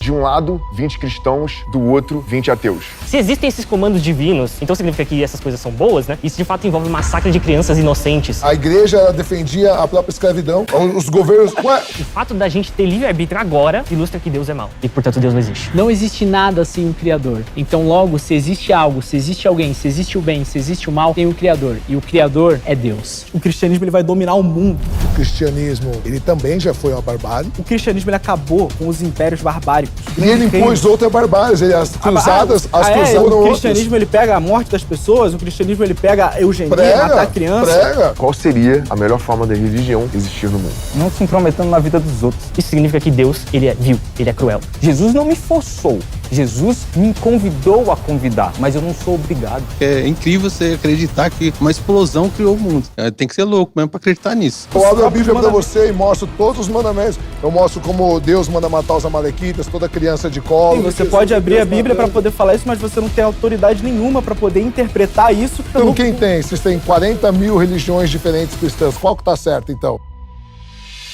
De um lado, 20 cristãos, do outro, 20 ateus. Se existem esses comandos divinos, então significa que essas coisas são boas, né? Isso de fato envolve o massacre de crianças inocentes. A igreja defendia a própria escravidão. Os governos... Ué? O fato da gente ter livre-arbítrio agora ilustra que Deus é mau. E, portanto, Deus não existe. Não existe nada sem um Criador. Então, logo, se existe algo, se existe alguém, se existe o bem, se existe o mal, tem um Criador. E o Criador é Deus. O cristianismo ele vai dominar o mundo. O cristianismo, ele também já foi uma barbárie. O cristianismo ele acabou com os impérios barbáricos. E ele impôs outra barbárie. As cruzadas, o cristianismo ele pega a morte das pessoas, o cristianismo ele pega a eugenia, matar criança. Qual seria a melhor forma da religião existir no mundo? Não se intrometendo na vida dos outros. Isso significa que Deus, ele é vil, ele é cruel. Jesus não me forçou. Jesus me convidou a convidar, mas eu não sou obrigado. É incrível você acreditar que uma explosão criou o mundo. Tem que ser louco mesmo pra acreditar nisso. Eu abro a Bíblia pra você e mostro todos os mandamentos. Eu mostro como Deus manda matar os amalequitas, toda criança de colo. Sim, você pode abrir a Bíblia pra poder falar isso, mas você não tem autoridade nenhuma pra poder interpretar isso. Então quem tem? Vocês têm 40 mil religiões diferentes cristãs. Qual que tá certo, então?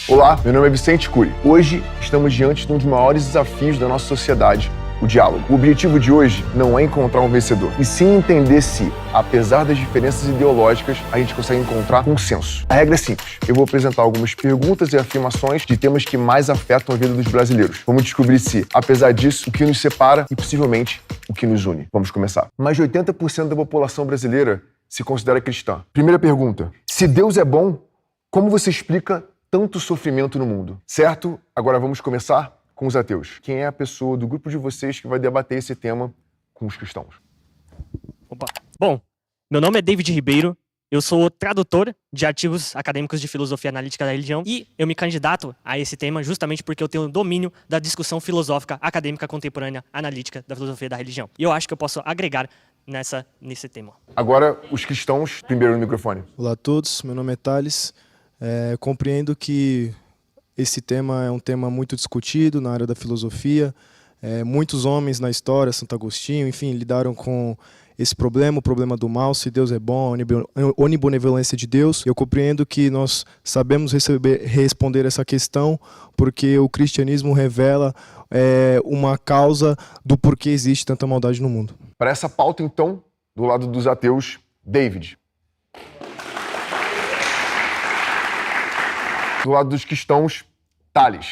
Olá, meu nome é Vicente Cury. Hoje estamos diante de um dos maiores desafios da nossa sociedade, o diálogo. O objetivo de hoje não é encontrar um vencedor, e sim entender se, apesar das diferenças ideológicas, a gente consegue encontrar consenso. A regra é simples. Eu vou apresentar algumas perguntas e afirmações de temas que mais afetam a vida dos brasileiros. Vamos descobrir se, apesar disso, o que nos separa e possivelmente o que nos une. Vamos começar. Mais de 80% da população brasileira se considera cristã. Primeira pergunta. Se Deus é bom, como você explica tanto sofrimento no mundo? Certo? Agora vamos começar com os ateus. Quem é a pessoa do grupo de vocês que vai debater esse tema com os cristãos? Opa. Bom, meu nome é David Ribeiro, eu sou tradutor de artigos acadêmicos de filosofia analítica da religião e eu me candidato a esse tema justamente porque eu tenho domínio da discussão filosófica acadêmica contemporânea analítica da filosofia da religião. E eu acho que eu posso agregar nesse tema. Agora, os cristãos, primeiro no microfone. Olá a todos, meu nome é Thales. Compreendo que esse tema é um tema muito discutido na área da filosofia. Muitos homens na história, Santo Agostinho, enfim, lidaram com esse problema, o problema do mal, se Deus é bom, a onibenevolência de Deus. Eu compreendo que nós sabemos responder essa questão porque o cristianismo revela uma causa do porquê existe tanta maldade no mundo. Para essa pauta, então, do lado dos ateus, David. Do lado dos cristãos, Thales.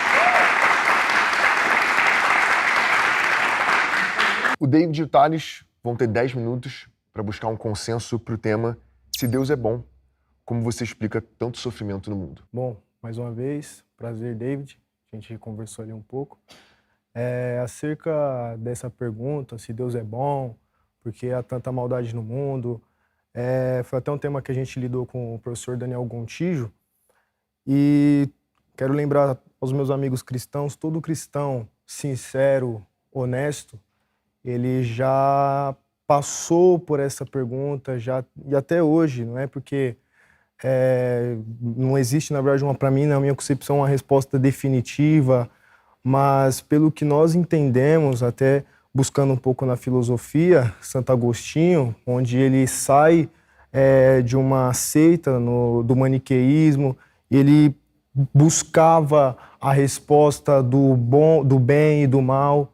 O David e o Thales vão ter 10 minutos para buscar um consenso para o tema Se Deus é bom, como você explica tanto sofrimento no mundo? Bom, mais uma vez, prazer, David. A gente conversou ali um pouco. Acerca dessa pergunta, se Deus é bom, porque há tanta maldade no mundo, foi até um tema que a gente lidou com o professor Daniel Gontijo. E quero lembrar aos meus amigos cristãos, todo cristão sincero, honesto, ele já passou por essa pergunta, e até hoje, não é? Porque não existe, na verdade, para mim, na minha concepção, uma resposta definitiva, mas pelo que nós entendemos, até buscando um pouco na filosofia, Santo Agostinho, onde ele sai de uma seita do maniqueísmo, ele buscava a resposta do bem e do mal,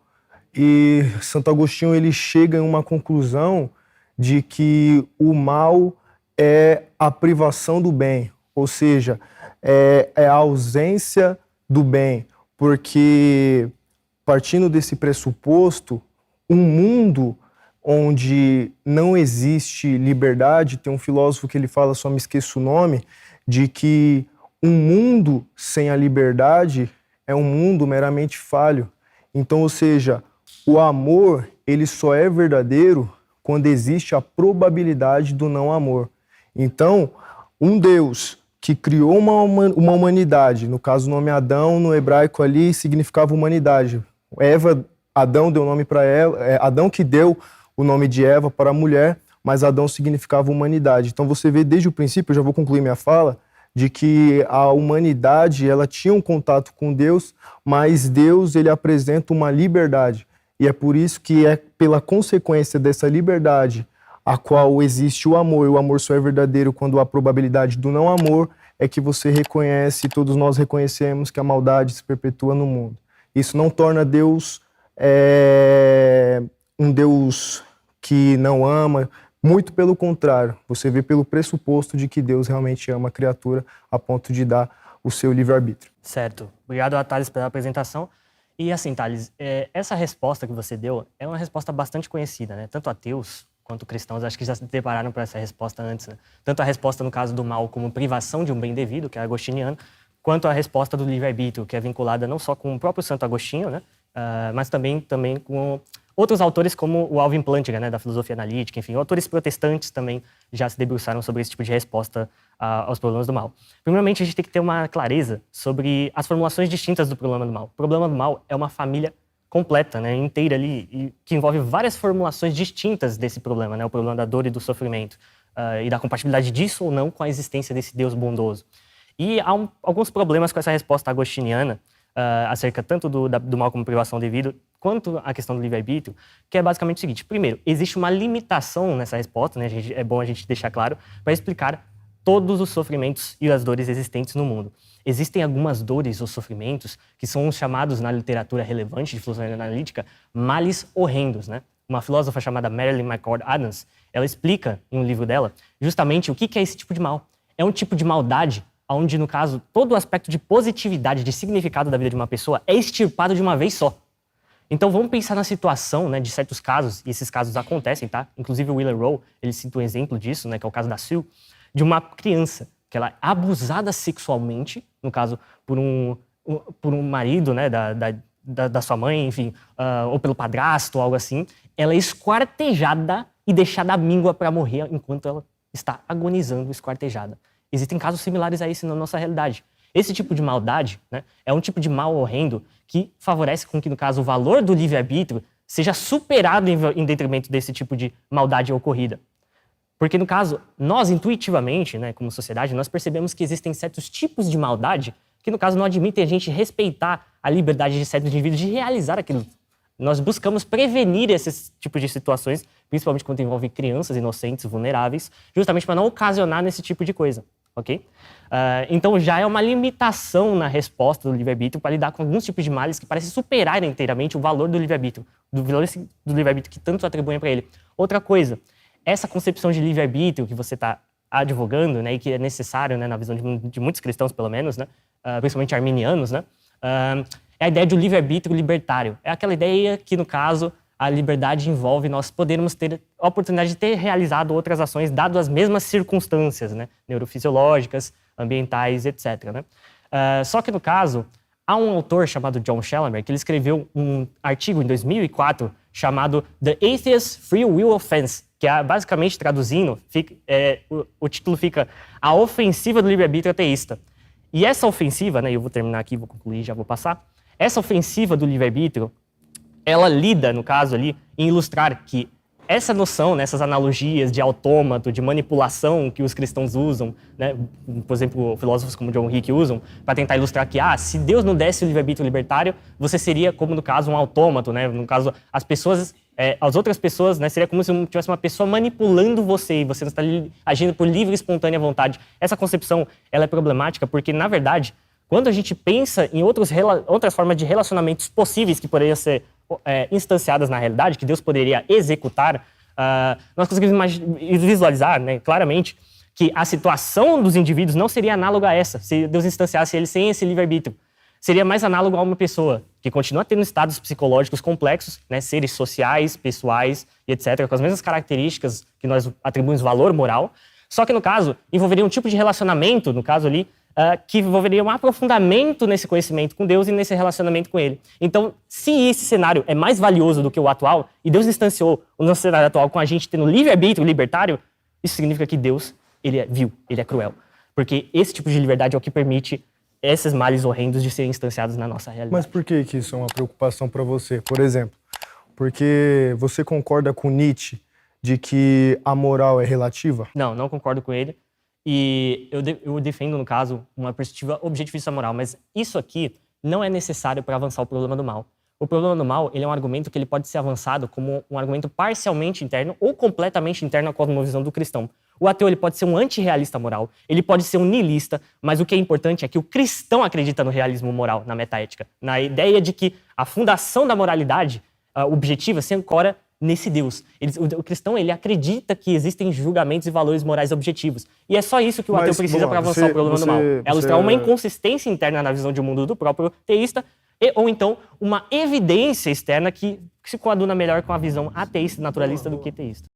e Santo Agostinho ele chega em uma conclusão de que o mal é a privação do bem, ou seja, é a ausência do bem, porque partindo desse pressuposto, um mundo onde não existe liberdade, tem um filósofo que ele fala, só me esqueço o nome, de que um mundo sem a liberdade é um mundo meramente falho. Então, ou seja, o amor, ele só é verdadeiro quando existe a probabilidade do não amor. Então, um Deus que criou uma humanidade, no caso o nome Adão, no hebraico ali, significava humanidade. Adão deu nome para Eva, Adão que deu o nome de Eva para a mulher, mas Adão significava humanidade. Então você vê desde o princípio, eu já vou concluir minha fala, de que a humanidade ela tinha um contato com Deus, mas Deus ele apresenta uma liberdade. E é por isso que é pela consequência dessa liberdade a qual existe o amor, e o amor só é verdadeiro quando a probabilidade do não amor é que você reconhece, todos nós reconhecemos que a maldade se perpetua no mundo. Isso não torna Deus um Deus que não ama. Muito pelo contrário, você vê pelo pressuposto de que Deus realmente ama a criatura a ponto de dar o seu livre-arbítrio. Certo. Obrigado, Thales, pela apresentação. E assim, Thales, essa resposta que você deu é uma resposta bastante conhecida, né? Tanto ateus quanto cristãos, acho que já se depararam com essa resposta antes, né? Tanto a resposta no caso do mal como privação de um bem devido, que é agostiniano, quanto a resposta do livre-arbítrio, que é vinculada não só com o próprio Santo Agostinho, né? Mas também com outros autores como o Alvin Plantinga, né, da filosofia analítica, enfim, autores protestantes também já se debruçaram sobre esse tipo de resposta aos problemas do mal. Primeiramente, a gente tem que ter uma clareza sobre as formulações distintas do problema do mal. O problema do mal é uma família completa, né, inteira ali, e que envolve várias formulações distintas desse problema, né, o problema da dor e do sofrimento, e da compatibilidade disso ou não com a existência desse Deus bondoso. E há alguns problemas com essa resposta agostiniana, acerca tanto do mal como privação devido, quanto a questão do livre-arbítrio, que é basicamente o seguinte. Primeiro, existe uma limitação nessa resposta, né? É bom a gente deixar claro, para explicar todos os sofrimentos e as dores existentes no mundo. Existem algumas dores ou sofrimentos que são chamados na literatura relevante de filosofia analítica males horrendos, né? Uma filósofa chamada Marilyn McCord Adams, ela explica em um livro dela justamente o que é esse tipo de mal. É um tipo de maldade onde, no caso, todo o aspecto de positividade, de significado da vida de uma pessoa é extirpado de uma vez só. Então vamos pensar na situação, né, de certos casos, e esses casos acontecem, tá? Inclusive o Wheeler Rowe, ele cita um exemplo disso, né, que é o caso da Sue, de uma criança que ela é abusada sexualmente, no caso por um marido, né, da sua mãe, enfim, ou pelo padrasto, ou algo assim. Ela é esquartejada e deixada à míngua para morrer enquanto ela está agonizando, esquartejada. Existem casos similares a esse na nossa realidade. Esse tipo de maldade, né, é um tipo de mal horrendo que favorece com que, no caso, o valor do livre-arbítrio seja superado em detrimento desse tipo de maldade ocorrida. Porque, no caso, nós intuitivamente, né, como sociedade, nós percebemos que existem certos tipos de maldade que, no caso, não admitem a gente respeitar a liberdade de certos indivíduos de realizar aquilo. Nós buscamos prevenir esses tipos de situações, principalmente quando envolve crianças inocentes, vulneráveis, justamente para não ocasionar nesse tipo de coisa. Ok? Então já é uma limitação na resposta do livre-arbítrio para lidar com alguns tipos de males que parecem superar inteiramente o valor do livre-arbítrio, do valor do livre-arbítrio que tanto atribuem para ele. Outra coisa, essa concepção de livre-arbítrio que você está advogando, né, e que é necessário, né, na visão de muitos cristãos, pelo menos, né, principalmente arminianos, né, é a ideia de um livre-arbítrio libertário. É aquela ideia que, no caso, a liberdade envolve nós podermos ter a oportunidade de ter realizado outras ações, dado as mesmas circunstâncias, né, neurofisiológicas, ambientais, etc. Né? Só que, no caso, há um autor chamado John Schellenberg que ele escreveu um artigo em 2004 chamado The Atheist Free Will Offense, que é, basicamente, traduzindo, o título fica A Ofensiva do Livre-Arbítrio Ateísta. E essa ofensiva, né, eu vou terminar aqui, vou concluir, já vou passar. Essa ofensiva do livre-arbítrio, ela lida, no caso ali, em ilustrar que essa noção, né, essas analogias de autômato, de manipulação que os cristãos usam, né, por exemplo, filósofos como John Hick usam, para tentar ilustrar que, se Deus não desse o livre-arbítrio libertário, você seria, como no caso, um autômato, né? No caso, as outras pessoas, né, seria como se tivesse uma pessoa manipulando você e você não está agindo por livre e espontânea vontade. Essa concepção, ela é problemática porque, na verdade, quando a gente pensa em outras formas de relacionamentos possíveis que poderiam ser instanciadas na realidade, que Deus poderia executar, nós conseguimos visualizar, né, claramente que a situação dos indivíduos não seria análoga a essa, se Deus instanciasse eles sem esse livre-arbítrio. Seria mais análogo a uma pessoa que continua tendo estados psicológicos complexos, né, seres sociais, pessoais e etc., com as mesmas características que nós atribuímos valor moral, só que, no caso, envolveria um tipo de relacionamento, no caso ali, que envolveria um aprofundamento nesse conhecimento com Deus e nesse relacionamento com Ele. Então, se esse cenário é mais valioso do que o atual, e Deus instanciou o nosso cenário atual com a gente tendo livre-arbítrio libertário, isso significa que Deus, ele é vil, ele é cruel. Porque esse tipo de liberdade é o que permite esses males horrendos de serem instanciados na nossa realidade. Mas por que isso é uma preocupação para você? Por exemplo, porque você concorda com Nietzsche de que a moral é relativa? Não concordo com ele. E eu defendo, no caso, uma perspectiva objetivista moral, mas isso aqui não é necessário para avançar o problema do mal. O problema do mal, ele é um argumento que ele pode ser avançado como um argumento parcialmente interno ou completamente interno à cosmovisão do cristão. O ateu, ele pode ser um antirrealista moral, ele pode ser um niilista, mas o que é importante é que o cristão acredita no realismo moral, na metaética, na ideia de que a fundação da moralidade objetiva se ancora nesse Deus. O cristão, ele acredita que existem julgamentos e valores morais objetivos. E é só isso que o ateu precisa para avançar o problema do mal. É ilustrar uma inconsistência interna na visão de mundo do próprio teísta, ou então uma evidência externa que se coaduna melhor com a visão ateísta naturalista do que teísta.